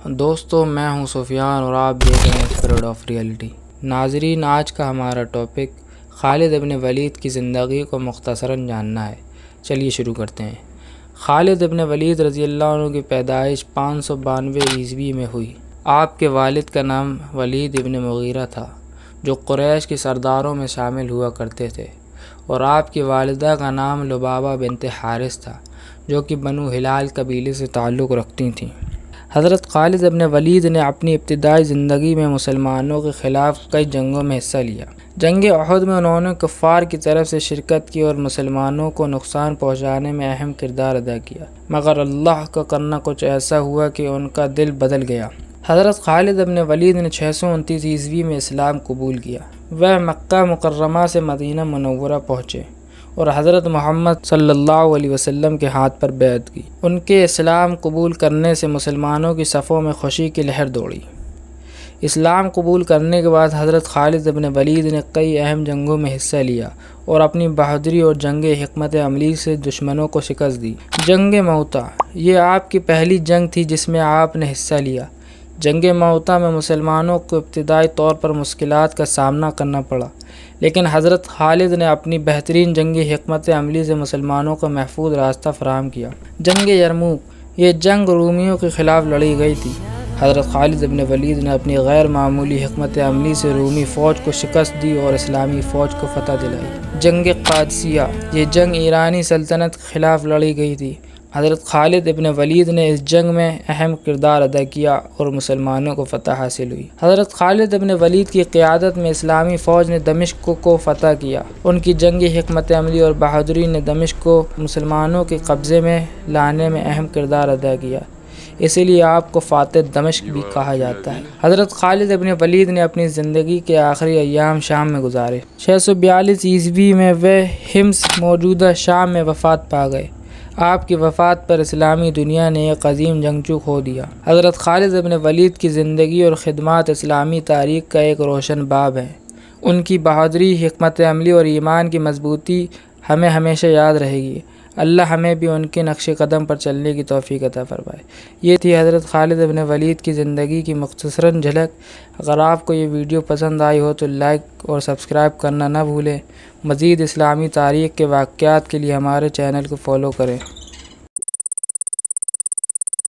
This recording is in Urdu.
دوستو میں ہوں سفیان اور آپ دیکھ رہے ہیں اسپریٹ آف ریئلٹی۔ ناظرین، آج کا ہمارا ٹاپک خالد ابن ولید کی زندگی کو مختصراً جاننا ہے۔ چلیے شروع کرتے ہیں۔ خالد ابن ولید رضی اللہ عنہ کی پیدائش 592 عیسوی میں ہوئی۔ آپ کے والد کا نام ولید ابن مغیرہ تھا جو قریش کے سرداروں میں شامل ہوا کرتے تھے، اور آپ کی والدہ کا نام لبابہ بنت حارث تھا جو کہ بنو ہلال قبیلے سے تعلق رکھتی تھیں۔ حضرت خالد ابن ولید نے اپنی ابتدائی زندگی میں مسلمانوں کے خلاف کئی جنگوں میں حصہ لیا۔ جنگ احد میں انہوں نے کفار کی طرف سے شرکت کی اور مسلمانوں کو نقصان پہنچانے میں اہم کردار ادا کیا، مگر اللہ کا کرنا کچھ ایسا ہوا کہ ان کا دل بدل گیا۔ حضرت خالد ابن ولید نے 629 عیسوی میں اسلام قبول کیا۔ وہ مکہ مکرمہ سے مدینہ منورہ پہنچے اور حضرت محمد صلی اللہ علیہ وسلم کے ہاتھ پر بیعت کی۔ ان کے اسلام قبول کرنے سے مسلمانوں کی صفوں میں خوشی کی لہر دوڑی۔ اسلام قبول کرنے کے بعد حضرت خالد ابن ولید نے کئی اہم جنگوں میں حصہ لیا اور اپنی بہادری اور جنگ حکمت عملی سے دشمنوں کو شکست دی۔ جنگ موتا، یہ آپ کی پہلی جنگ تھی جس میں آپ نے حصہ لیا۔ جنگ موتا میں مسلمانوں کو ابتدائی طور پر مشکلات کا سامنا کرنا پڑا، لیکن حضرت خالد نے اپنی بہترین جنگی حکمت عملی سے مسلمانوں کو محفوظ راستہ فراہم کیا۔ جنگ یرموک، یہ جنگ رومیوں کے خلاف لڑی گئی تھی۔ حضرت خالد ابن ولید نے اپنی غیر معمولی حکمت عملی سے رومی فوج کو شکست دی اور اسلامی فوج کو فتح دلائی۔ جنگ قادسیہ، یہ جنگ ایرانی سلطنت کے خلاف لڑی گئی تھی۔ حضرت خالد ابن ولید نے اس جنگ میں اہم کردار ادا کیا اور مسلمانوں کو فتح حاصل ہوئی۔ حضرت خالد ابن ولید کی قیادت میں اسلامی فوج نے دمشق کو فتح کیا۔ ان کی جنگی حکمت عملی اور بہادری نے دمشق کو مسلمانوں کے قبضے میں لانے میں اہم کردار ادا کیا، اسی لیے آپ کو فاتح دمشق بھی کہا جاتا ہے۔ حضرت خالد ابن ولید نے اپنی زندگی کے آخری ایام شام میں گزارے۔ 642 عیسوی میں وہ حمص موجودہ شام میں وفات پا گئے۔ آپ کی وفات پر اسلامی دنیا نے ایک عظیم جنگجو کھو دیا۔ حضرت خالد ابن ولید کی زندگی اور خدمات اسلامی تاریخ کا ایک روشن باب ہیں۔ ان کی بہادری، حکمت عملی اور ایمان کی مضبوطی ہمیں ہمیشہ یاد رہے گی۔ اللہ ہمیں بھی ان کے نقش قدم پر چلنے کی توفیق عطا فرمائے۔ یہ تھی حضرت خالد ابن ولید کی زندگی کی مختصراً جھلک۔ اگر آپ کو یہ ویڈیو پسند آئی ہو تو لائک اور سبسکرائب کرنا نہ بھولیں۔ مزید اسلامی تاریخ کے واقعات کے لیے ہمارے چینل کو فالو کریں۔